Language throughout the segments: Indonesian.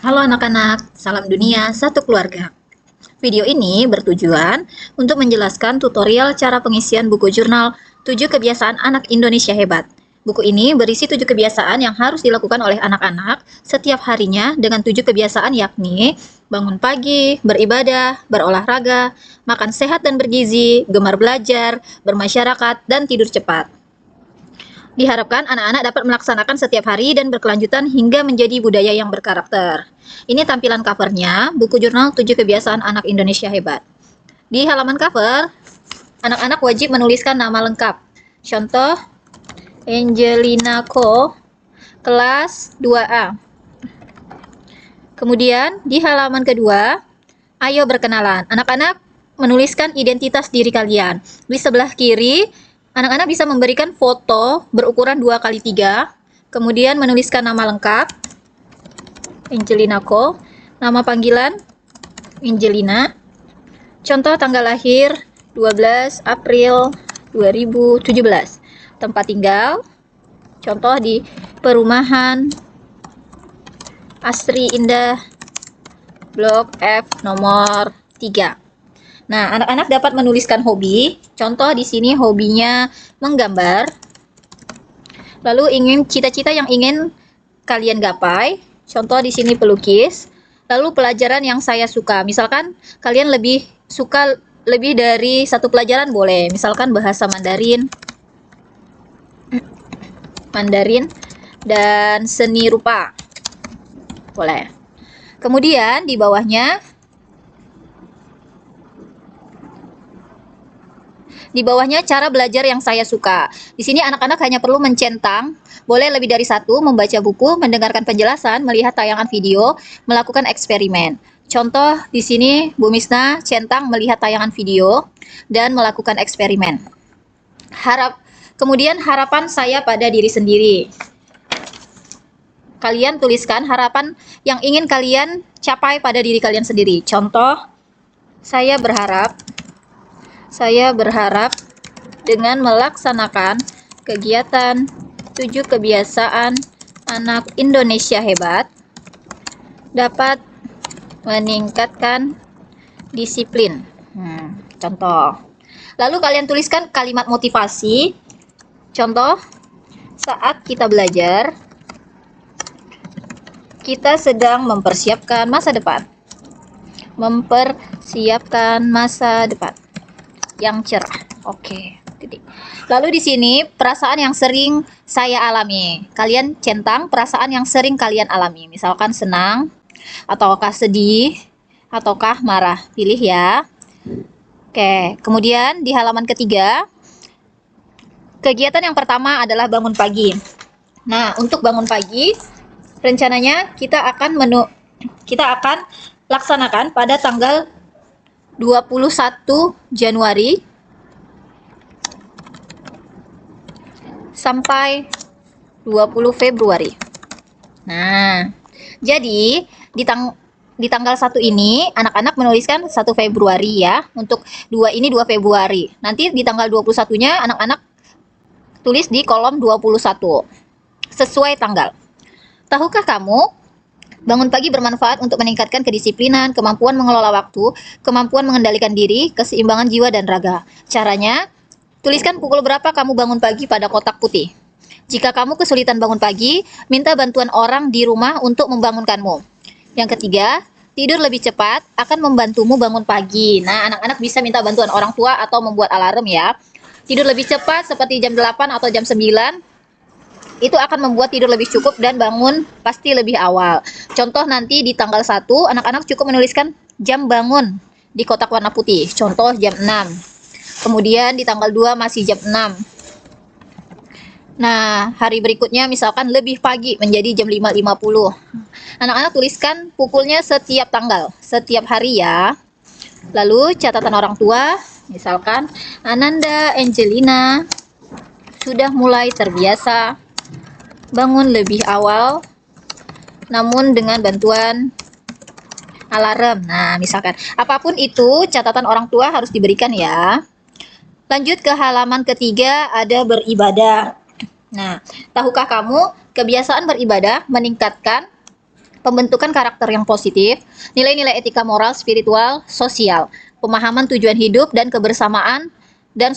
Halo anak-anak, salam dunia, satu keluarga. Video ini bertujuan untuk menjelaskan tutorial cara pengisian buku jurnal 7 kebiasaan anak Indonesia hebat. Buku ini berisi 7 kebiasaan yang harus dilakukan oleh anak-anak setiap harinya dengan 7 kebiasaan yakni bangun pagi, beribadah, berolahraga, makan sehat dan bergizi, gemar belajar, bermasyarakat, dan tidur cepat. Diharapkan anak-anak dapat melaksanakan setiap hari dan berkelanjutan hingga menjadi budaya yang berkarakter. Ini tampilan covernya, buku jurnal 7 kebiasaan anak Indonesia hebat. Di halaman cover, anak-anak wajib menuliskan nama lengkap. Contoh, Angelina Ko, kelas 2A. Kemudian, di halaman kedua, ayo berkenalan. Anak-anak menuliskan identitas diri kalian. Di sebelah kiri, anak-anak bisa memberikan foto berukuran 2x3, kemudian menuliskan nama lengkap, Angelina Ko, nama panggilan, Angelina, contoh tanggal lahir, 12 April 2017, tempat tinggal, contoh di perumahan Asri Indah, Blok F nomor 3. Nah, anak-anak dapat menuliskan hobi. Contoh di sini hobinya menggambar. Lalu cita-cita yang ingin kalian gapai. Contoh di sini pelukis. Lalu pelajaran yang saya suka. Misalkan kalian lebih suka lebih dari satu pelajaran boleh. Misalkan bahasa Mandarin. Dan seni rupa. Boleh. Kemudian di bawahnya cara belajar yang saya suka. Di sini anak-anak hanya perlu mencentang, boleh lebih dari satu, membaca buku, mendengarkan penjelasan, melihat tayangan video, melakukan eksperimen. Contoh di sini Bu Misna centang melihat tayangan video dan melakukan eksperimen. Kemudian harapan saya pada diri sendiri. Kalian tuliskan harapan yang ingin kalian capai pada diri kalian sendiri. Contoh, saya berharap dengan melaksanakan kegiatan 7 kebiasaan anak Indonesia hebat dapat meningkatkan disiplin. Contoh. Lalu kalian tuliskan kalimat motivasi. Contoh, saat kita belajar, kita sedang mempersiapkan masa depan. Yang cerah. Oke. Lalu di sini perasaan yang sering saya alami. Kalian centang perasaan yang sering kalian alami. Misalkan senang, ataukah sedih, ataukah marah. Pilih ya. Oke. Kemudian di halaman ketiga, kegiatan yang pertama adalah bangun pagi. Nah, untuk bangun pagi, rencananya kita akan laksanakan pada tanggal 21 Januari sampai 20 Februari. Nah, jadi di tanggal 1 ini anak-anak menuliskan 1 Februari ya. Untuk 2 ini 2 Februari. Nanti di tanggal 21-nya anak-anak tulis di kolom 21 sesuai tanggal. Tahukah kamu bangun pagi bermanfaat untuk meningkatkan kedisiplinan, kemampuan mengelola waktu, kemampuan mengendalikan diri, keseimbangan jiwa dan raga. Caranya, tuliskan pukul berapa kamu bangun pagi pada kotak putih. Jika kamu kesulitan bangun pagi, minta bantuan orang di rumah untuk membangunkanmu. Yang ketiga, tidur lebih cepat akan membantumu bangun pagi. Nah, anak-anak bisa minta bantuan orang tua atau membuat alarm ya. Tidur lebih cepat seperti jam 8 atau jam 9. Itu akan membuat tidur lebih cukup dan bangun pasti lebih awal. Contoh nanti di tanggal 1, anak-anak cukup menuliskan jam bangun di kotak warna putih. Contoh jam 6. Kemudian di tanggal 2 masih jam 6. Nah, hari berikutnya misalkan lebih pagi menjadi jam 5.50. Anak-anak tuliskan pukulnya setiap tanggal, setiap hari ya. Lalu catatan orang tua, misalkan Ananda Angelina sudah mulai terbiasa bangun lebih awal, namun dengan bantuan alarm. Nah, misalkan apapun itu, catatan orang tua harus diberikan ya. Lanjut ke halaman ketiga, ada beribadah. Nah, tahukah kamu kebiasaan beribadah meningkatkan pembentukan karakter yang positif, nilai-nilai etika moral, spiritual, sosial, pemahaman tujuan hidup dan kebersamaan, dan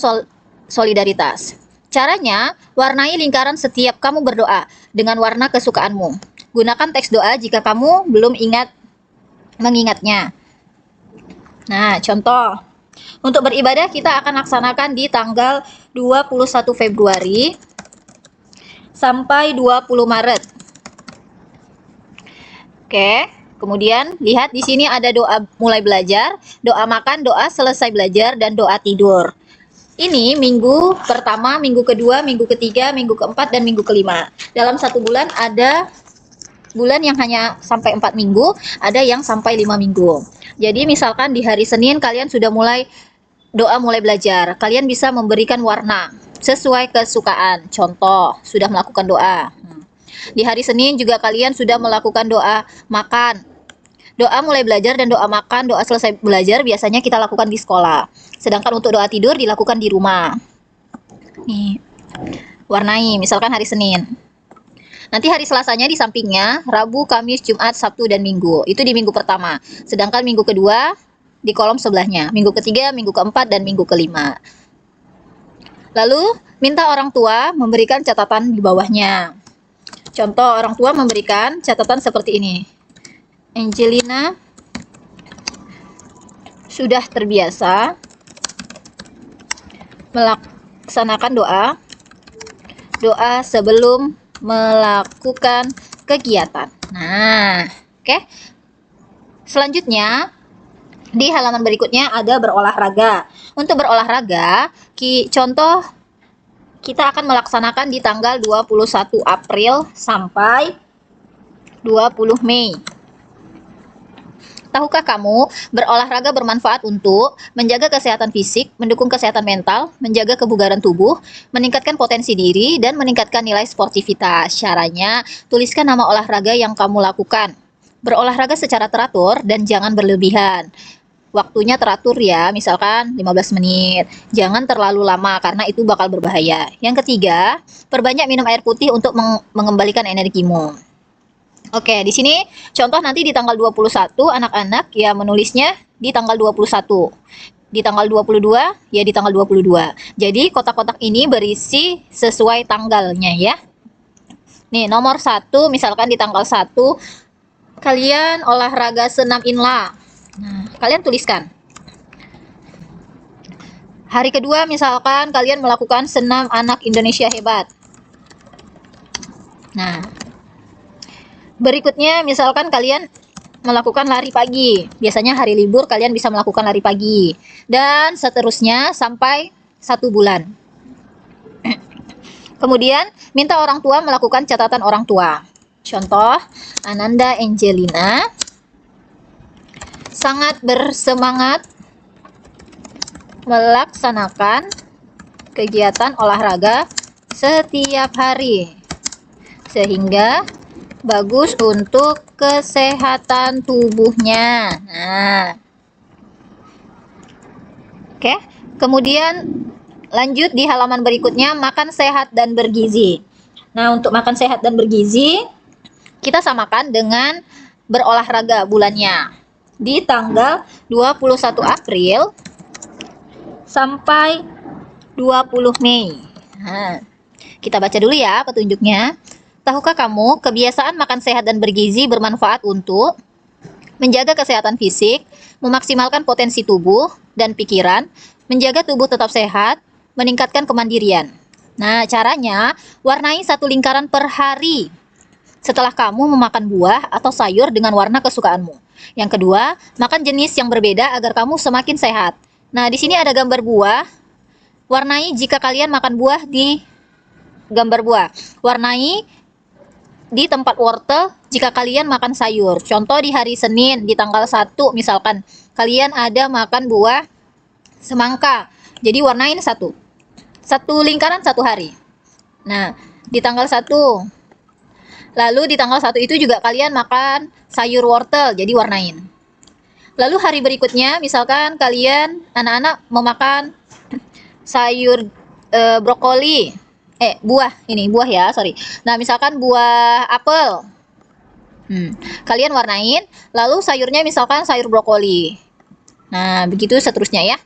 solidaritas. Caranya, warnai lingkaran setiap kamu berdoa dengan warna kesukaanmu. Gunakan teks doa jika kamu belum mengingatnya. Nah, contoh. Untuk beribadah kita akan laksanakan di tanggal 21 Februari sampai 20 Maret. Oke, kemudian lihat di sini ada doa mulai belajar, doa makan, doa selesai belajar, dan doa tidur. Ini minggu pertama, minggu kedua, minggu ketiga, minggu keempat, dan minggu kelima. Dalam satu bulan ada bulan yang hanya sampai 4 minggu, ada yang sampai 5 minggu. Jadi misalkan di hari Senin kalian sudah mulai doa mulai belajar, kalian bisa memberikan warna sesuai kesukaan. Contoh, sudah melakukan doa. Di hari Senin juga kalian sudah melakukan doa makan. Doa mulai belajar dan doa makan, doa selesai belajar biasanya kita lakukan di sekolah. Sedangkan untuk doa tidur dilakukan di rumah. Nih, warnai, misalkan hari Senin. Nanti hari Selasanya di sampingnya, Rabu, Kamis, Jumat, Sabtu, dan Minggu. Itu di minggu pertama. Sedangkan minggu kedua di kolom sebelahnya. Minggu ketiga, minggu keempat, dan minggu kelima. Lalu, minta orang tua memberikan catatan di bawahnya. Contoh, orang tua memberikan catatan seperti ini. Angelina sudah terbiasa melaksanakan doa sebelum melakukan kegiatan. Nah, oke. Selanjutnya, di halaman berikutnya ada berolahraga. Untuk berolahraga, contoh kita akan melaksanakan di tanggal 21 April sampai 20 Mei. Tahukah kamu, berolahraga bermanfaat untuk menjaga kesehatan fisik, mendukung kesehatan mental, menjaga kebugaran tubuh, meningkatkan potensi diri, dan meningkatkan nilai sportivitas. Caranya, tuliskan nama olahraga yang kamu lakukan. Berolahraga secara teratur dan jangan berlebihan. Waktunya teratur ya, misalkan 15 menit. Jangan terlalu lama karena itu bakal berbahaya. Yang ketiga, perbanyak minum air putih untuk mengembalikan energimu. Oke, di sini contoh nanti di tanggal 21 anak-anak ya menulisnya di tanggal 21. Di tanggal 22 ya di tanggal 22. Jadi kotak-kotak ini berisi sesuai tanggalnya ya. Nih, nomor 1 misalkan di tanggal 1 kalian olahraga senam inla. Nah, kalian tuliskan. Hari kedua misalkan kalian melakukan senam anak Indonesia hebat. Nah, berikutnya misalkan kalian melakukan lari pagi. Biasanya hari libur kalian bisa melakukan lari pagi. Dan seterusnya sampai 1 bulan. Kemudian minta orang tua melakukan catatan orang tua. Contoh, Ananda Angelina sangat bersemangat melaksanakan kegiatan olahraga setiap hari sehingga bagus untuk kesehatan tubuhnya. Nah, oke. Kemudian lanjut di halaman berikutnya, makan sehat dan bergizi. Nah, untuk makan sehat dan bergizi kita samakan dengan berolahraga bulannya. Di tanggal 21 April sampai 20 Mei. Nah, kita baca dulu ya petunjuknya. Tahukah kamu, kebiasaan makan sehat dan bergizi bermanfaat untuk menjaga kesehatan fisik, memaksimalkan potensi tubuh dan pikiran, menjaga tubuh tetap sehat, meningkatkan kemandirian. Nah, caranya warnai 1 lingkaran per hari setelah kamu memakan buah atau sayur dengan warna kesukaanmu. Yang kedua, makan jenis yang berbeda agar kamu semakin sehat. Nah, di sini ada gambar buah. Warnai jika kalian makan buah di gambar buah. Warnai di tempat wortel jika kalian makan sayur. Contoh di hari Senin di tanggal 1 misalkan kalian ada makan buah semangka. Jadi warnain 1 lingkaran 1 hari. Nah, di tanggal 1. Lalu di tanggal 1 itu juga kalian makan sayur wortel, jadi warnain. Lalu hari berikutnya, misalkan kalian anak-anak memakan sayur brokoli. Buah, ini buah ya, sorry. Nah, misalkan buah apel. Kalian warnain, lalu sayurnya misalkan sayur brokoli. Nah, begitu seterusnya ya.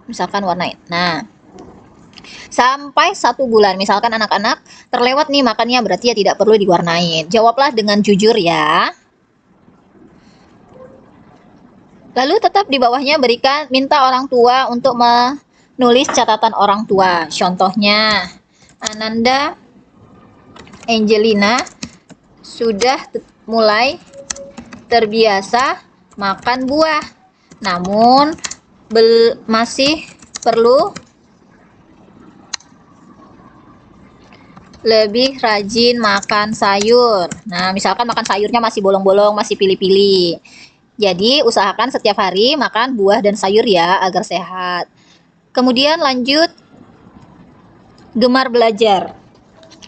Misalkan warnain. Nah, sampai 1 bulan, misalkan anak-anak terlewat nih makannya, berarti ya tidak perlu diwarnain. Jawablah dengan jujur ya. Lalu tetap di bawahnya minta orang tua untuk menulis catatan orang tua. Contohnya, Ananda Angelina sudah mulai terbiasa makan buah, namun masih perlu lebih rajin makan sayur. Nah, misalkan makan sayurnya masih bolong-bolong, masih pilih-pilih. Jadi, usahakan setiap hari makan buah dan sayur ya, agar sehat. Kemudian lanjut, gemar belajar.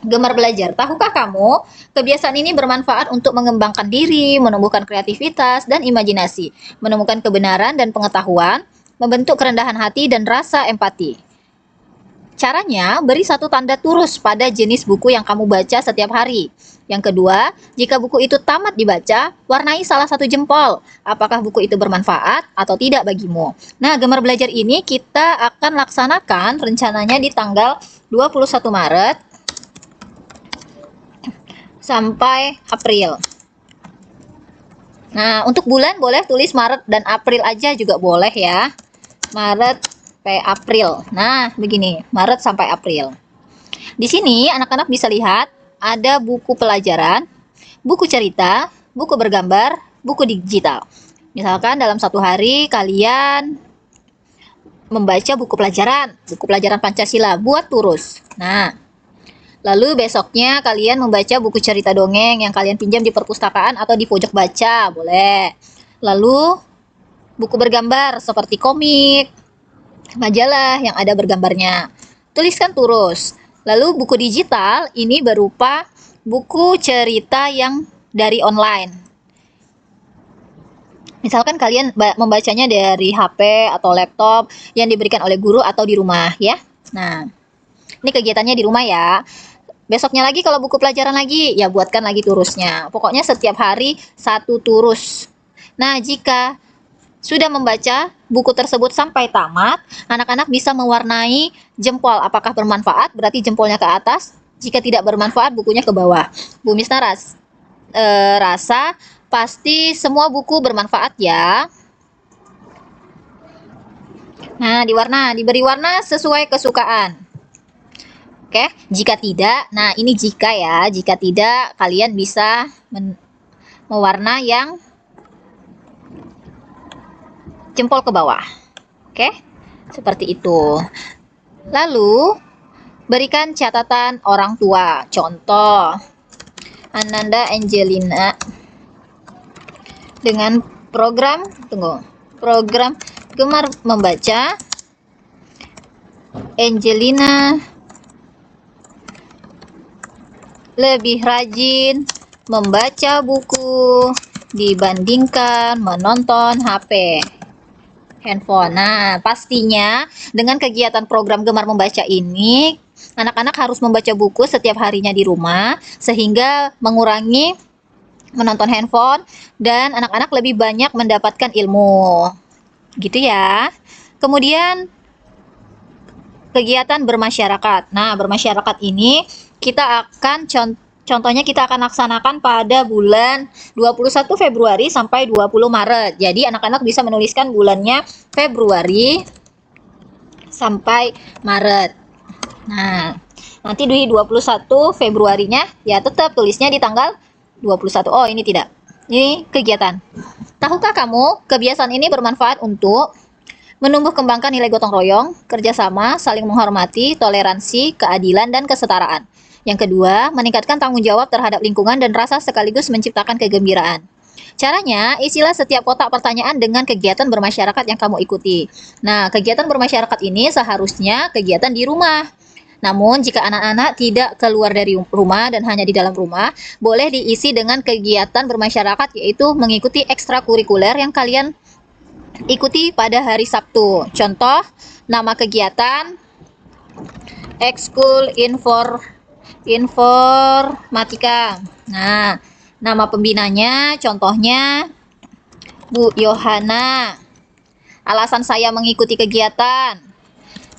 Gemar belajar. Tahukah kamu, kebiasaan ini bermanfaat untuk mengembangkan diri, menumbuhkan kreativitas dan imajinasi, menemukan kebenaran dan pengetahuan, membentuk kerendahan hati dan rasa empati. Caranya, beri 1 tanda turus pada jenis buku yang kamu baca setiap hari. Yang kedua, jika buku itu tamat dibaca, warnai salah 1 jempol. Apakah buku itu bermanfaat atau tidak bagimu? Nah, gemar belajar ini kita akan laksanakan rencananya di tanggal 21 Maret sampai April. Nah, untuk bulan boleh tulis Maret dan April aja juga boleh ya. Maret sampai April. Nah, begini, Maret sampai April. Di sini anak-anak bisa lihat ada buku pelajaran, buku cerita, buku bergambar, buku digital. Misalkan dalam 1 hari kalian membaca buku pelajaran Pancasila, buat turus. Nah, lalu besoknya kalian membaca buku cerita dongeng yang kalian pinjam di perpustakaan atau di pojok baca, boleh. Lalu buku bergambar seperti komik, majalah yang ada bergambarnya, tuliskan turus. Lalu buku digital ini berupa buku cerita yang dari online. Misalkan kalian membacanya dari HP atau laptop yang diberikan oleh guru atau di rumah ya. Nah, ini kegiatannya di rumah ya. Besoknya lagi kalau buku pelajaran lagi, ya buatkan lagi turusnya. Pokoknya setiap hari 1 turus. Nah, jika sudah membaca buku tersebut sampai tamat, anak-anak bisa mewarnai jempol. Apakah bermanfaat? Berarti jempolnya ke atas. Jika tidak bermanfaat, bukunya ke bawah. Bu Misna rasa pasti semua buku bermanfaat ya. Nah, diberi warna sesuai kesukaan. Oke, jika tidak, nah ini jika ya, jika tidak kalian bisa mewarna yang jempol ke bawah. Oke, seperti itu. Lalu, berikan catatan orang tua. Contoh, Ananda Angelina dengan program gemar membaca. Angelina lebih rajin membaca buku dibandingkan menonton HP, handphone. Nah, pastinya dengan kegiatan program gemar membaca ini, anak-anak harus membaca buku setiap harinya di rumah, sehingga mengurangi menonton handphone dan anak-anak lebih banyak mendapatkan ilmu. Gitu ya. Kemudian kegiatan bermasyarakat. Nah, bermasyarakat ini kita akan contohnya kita akan laksanakan pada bulan 21 Februari sampai 20 Maret. Jadi anak-anak bisa menuliskan bulannya Februari sampai Maret. Nah, nanti di 21 Februarinya ya tetap tulisnya di tanggal 21. Oh, ini tidak. Ini kegiatan. Tahukah kamu, kebiasaan ini bermanfaat untuk menumbuh kembangkan nilai gotong royong, kerjasama, saling menghormati, toleransi, keadilan, dan kesetaraan. Yang kedua, meningkatkan tanggung jawab terhadap lingkungan dan rasa sekaligus menciptakan kegembiraan. Caranya, isilah setiap kotak pertanyaan dengan kegiatan bermasyarakat yang kamu ikuti. Nah, kegiatan bermasyarakat ini seharusnya kegiatan di rumah. Namun, jika anak-anak tidak keluar dari rumah dan hanya di dalam rumah, boleh diisi dengan kegiatan bermasyarakat, yaitu mengikuti ekstrakurikuler yang kalian ikuti pada hari Sabtu. Contoh, nama kegiatan ekskul informatika. Nah, Nama pembinanya, contohnya Bu Yohana. Alasan saya mengikuti kegiatan,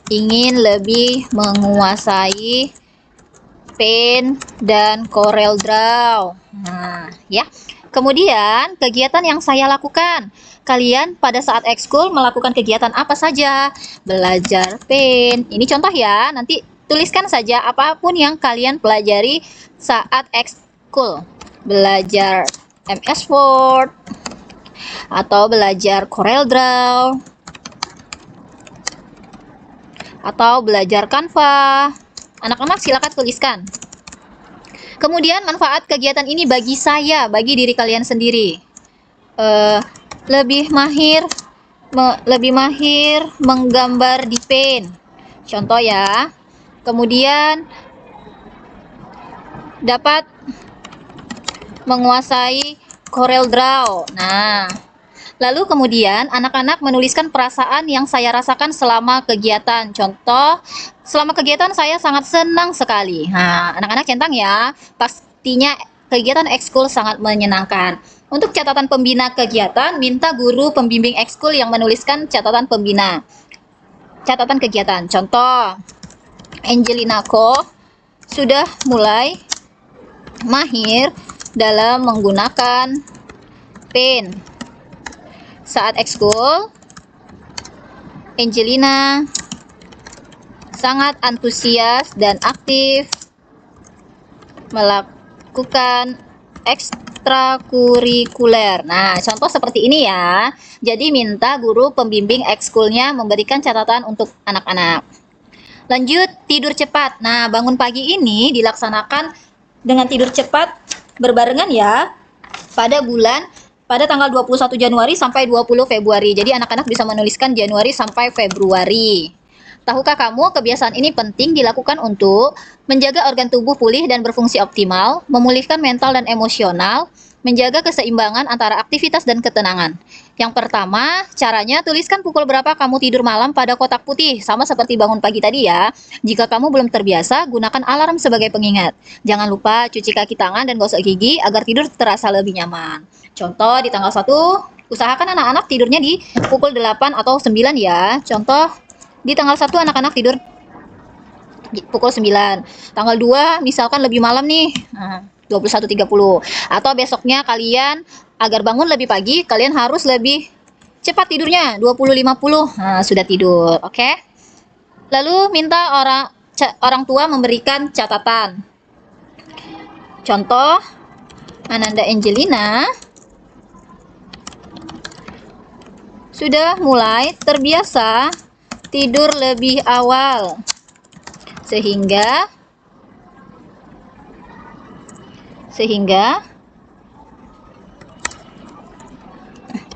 ingin lebih menguasai Paint dan Corel Draw. Nah, ya. Kemudian, kegiatan yang saya lakukan. Kalian pada saat ekskul melakukan kegiatan apa saja? Belajar Paint. Ini contoh ya, nanti tuliskan saja apapun yang kalian pelajari saat ekskul. Belajar MS Word atau belajar Corel Draw atau belajar Canva. Anak-anak silakan tuliskan. Kemudian manfaat kegiatan ini bagi saya, bagi diri kalian sendiri. Lebih mahir menggambar di Paint. Contoh ya. Kemudian dapat menguasai Corel Draw. Nah, lalu kemudian anak-anak menuliskan perasaan yang saya rasakan selama kegiatan. Contoh, selama kegiatan saya sangat senang sekali. Nah, anak-anak centang ya. Pastinya kegiatan ekskul sangat menyenangkan. Untuk catatan pembina kegiatan, minta guru pembimbing ekskul yang menuliskan catatan pembina. Catatan kegiatan. Contoh, Angelina Ko sudah mulai mahir dalam menggunakan Paint. Saat ekskul, Angelina sangat antusias dan aktif melakukan ekstrakurikuler. Nah, contoh seperti ini ya. Jadi minta guru pembimbing ekskulnya memberikan catatan untuk anak-anak. Lanjut, tidur cepat. Nah, bangun pagi ini dilaksanakan dengan tidur cepat berbarengan ya pada tanggal 21 Januari sampai 20 Februari. Jadi anak-anak bisa menuliskan Januari sampai Februari. Tahukah kamu kebiasaan ini penting dilakukan untuk menjaga organ tubuh pulih dan berfungsi optimal, memulihkan mental dan emosional, menjaga keseimbangan antara aktivitas dan ketenangan. Yang pertama, caranya tuliskan pukul berapa kamu tidur malam pada kotak putih, sama seperti bangun pagi tadi ya. Jika kamu belum terbiasa, gunakan alarm sebagai pengingat. Jangan lupa cuci kaki tangan dan gosok gigi agar tidur terasa lebih nyaman. Contoh di tanggal 1, usahakan anak-anak tidurnya di pukul 8 atau 9 ya. Contoh di tanggal 1 anak-anak tidur pukul 9. Tanggal 2 misalkan lebih malam nih. 21.30. Atau besoknya kalian agar bangun lebih pagi, kalian harus lebih cepat tidurnya, 20.50. Nah, sudah tidur, oke? Lalu minta orang tua memberikan catatan. Contoh, Ananda Angelina sudah mulai terbiasa tidur lebih awal, sehingga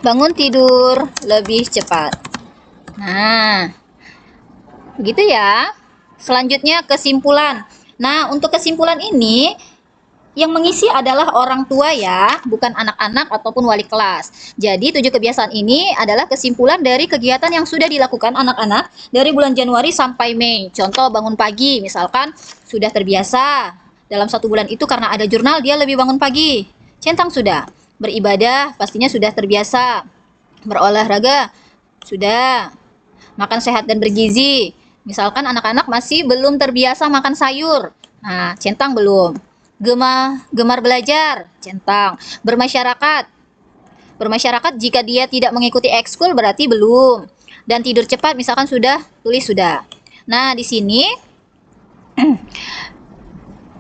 bangun tidur lebih cepat. Nah, begitu ya. Selanjutnya kesimpulan. Nah, untuk kesimpulan ini yang mengisi adalah orang tua ya, bukan anak-anak ataupun wali kelas. Jadi 7 kebiasaan ini adalah kesimpulan dari kegiatan yang sudah dilakukan anak-anak dari bulan Januari sampai Mei. Contoh bangun pagi, misalkan sudah terbiasa dalam 1 bulan itu karena ada jurnal dia lebih bangun pagi. Centang sudah. Beribadah pastinya sudah terbiasa. Berolahraga sudah. Makan sehat dan bergizi. Misalkan anak-anak masih belum terbiasa makan sayur. Nah, centang belum. Gemar belajar, centang. Bermasyarakat jika dia tidak mengikuti ekskul berarti belum. Dan tidur cepat misalkan sudah, tulis sudah. Nah, di sini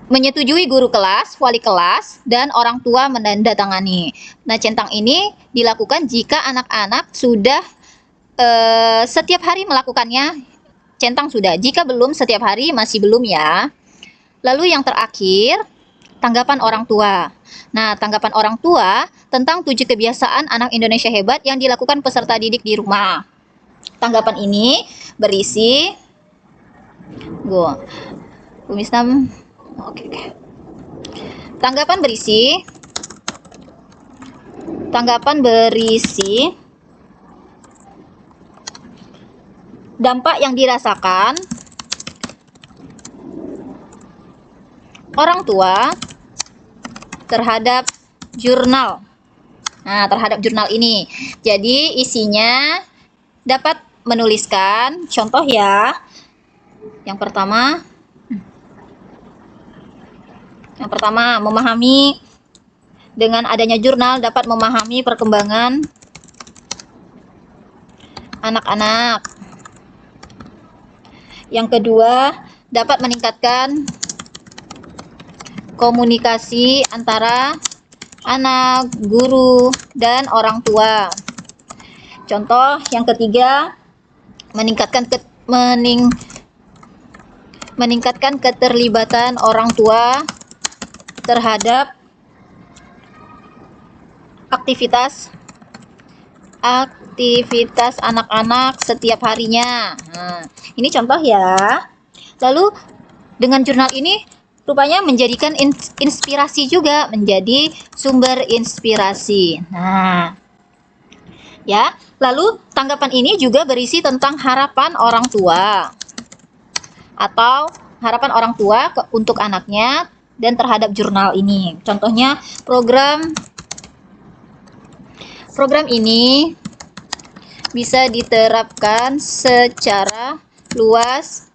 menyetujui guru kelas, wali kelas, dan orang tua menandatangani. Nah, centang ini dilakukan jika anak-anak sudah setiap hari melakukannya, centang sudah. Jika belum setiap hari masih belum ya. Lalu yang terakhir, tanggapan orang tua. Nah, tanggapan orang tua tentang 7 kebiasaan anak Indonesia hebat yang dilakukan peserta didik di rumah. Tanggapan ini berisi Tanggapan berisi dampak yang dirasakan orang tua terhadap jurnal. Nah, terhadap jurnal ini. Jadi, isinya dapat menuliskan contoh ya. Yang pertama, memahami dengan adanya jurnal dapat memahami perkembangan anak-anak. Yang kedua, dapat meningkatkan komunikasi antara anak, guru, dan orang tua. Contoh yang ketiga, meningkatkan keterlibatan orang tua terhadap aktivitas anak-anak setiap harinya. Nah, ini contoh ya. Lalu dengan jurnal ini rupanya menjadikan inspirasi juga, menjadi sumber inspirasi. Nah, ya. Lalu tanggapan ini juga berisi tentang harapan orang tua atau harapan orang tua untuk anaknya dan terhadap jurnal ini. Contohnya Program ini bisa diterapkan secara luas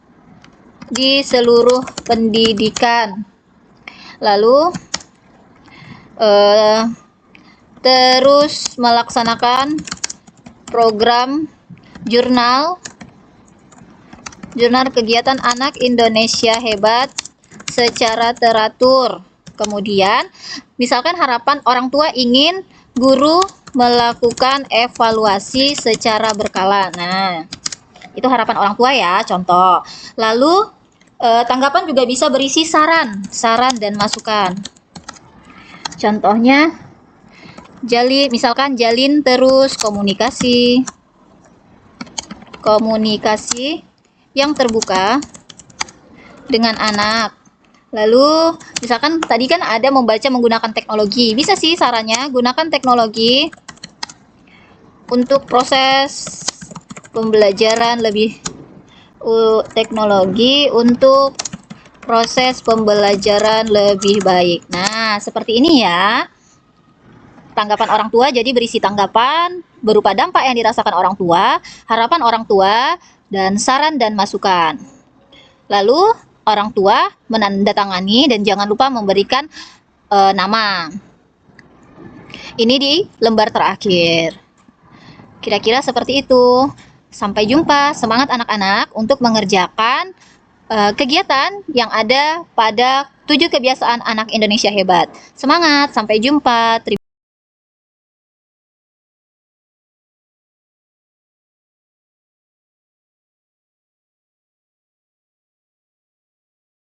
di seluruh pendidikan. Lalu terus melaksanakan program jurnal kegiatan anak Indonesia hebat secara teratur. Kemudian, misalkan harapan orang tua ingin guru melakukan evaluasi secara berkala. Nah, itu harapan orang tua ya, contoh. Lalu, tanggapan juga bisa berisi saran dan masukan. Contohnya, misalkan jalin terus komunikasi yang terbuka dengan anak. Lalu, misalkan tadi kan ada membaca menggunakan teknologi. Bisa sih sarannya, gunakan teknologi untuk proses pembelajaran lebih baik. Nah, seperti ini ya. Tanggapan orang tua jadi berisi tanggapan berupa dampak yang dirasakan orang tua, harapan orang tua, dan saran dan masukan. Lalu, orang tua menandatangani dan jangan lupa memberikan nama. Ini di lembar terakhir. Kira-kira seperti itu. Sampai jumpa. Semangat anak-anak untuk mengerjakan kegiatan yang ada pada 7 kebiasaan anak Indonesia hebat. Semangat, sampai jumpa.